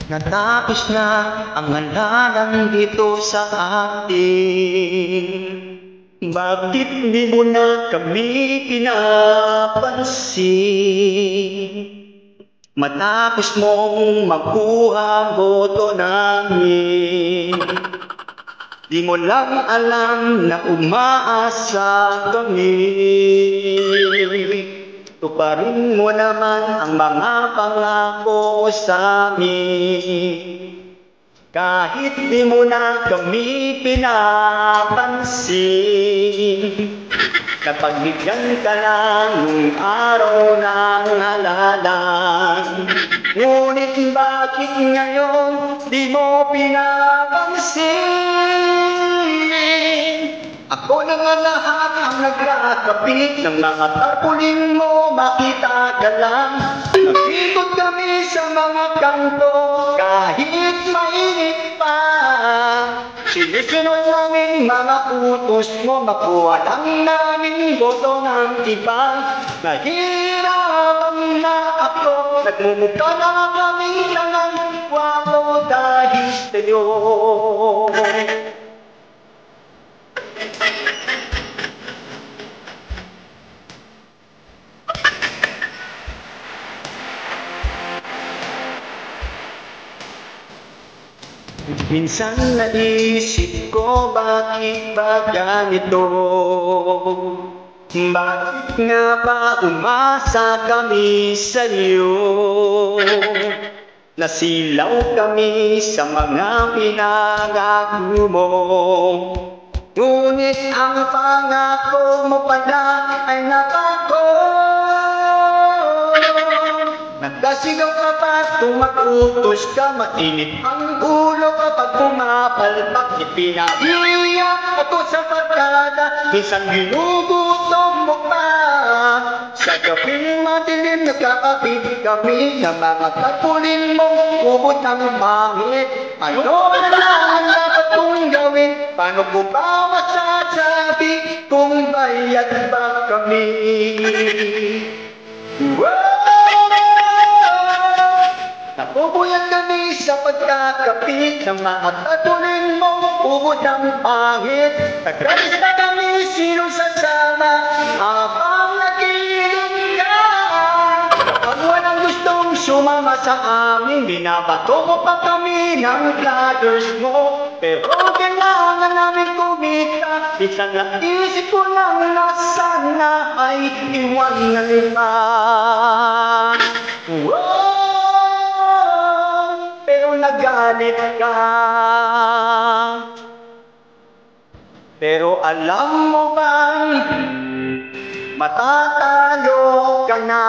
Natapos na ang halalan dito sa atin. Bakit di mo na kami pinapansin? Matapos mong makuha boto namin, di mo lang alam na umaasa kami. Tuparin mo naman ang mga pangako sa amin. Kahit di mo na kami pinapansin, napagbigyan ka lang nung araw ng halalan. Ngunit bakit ngayon di mo pinapansin? Ako na nga lahat ang nagkakapit ng mga tarpaulin mo, makita ka lang. Nag-ikot kami sa mga kanto kahit mainit pa. Sinisunod namin mga utos mo, makuha lang namin boto ng iba. Nahihirapan na ako, nagmumukha na kami ng wapo dahil sa'yo. Minsan naisip ko, bakit ba ganito? Bakit nga ba umasa kami sa'yo? Nasilaw kami sa mga pinangako mo, ngunit ang pangako mo pala ay napako. Nagkasigaw ka pa, tumakutos ka, mainit ang ulo kapag pumapalpak. Ipinaiyak ako sa barkada, minsan ginugutom mo pa. Sa gabing madilim, nagkakapit kami ng mga tarpaulin mong ubod ng pangit. Ano na lang ang dapat kong gawin? Paano ko ba masasabi kung bayad ba kami? Napupuyan kami sa pagkakapit ng mga tarpaulin mong ubod ng pangit. Nagkalis na kami sinong sasama habang nakikinig ka. Kapag walang gustong sumama sa amin, binabato mo pa kami ng flatters mo. Pero kailangan namin kumita, minsan naisip ko lang na sana ay iwanan pa. Nagalit ka, pero alam mo bang matatalo ka na?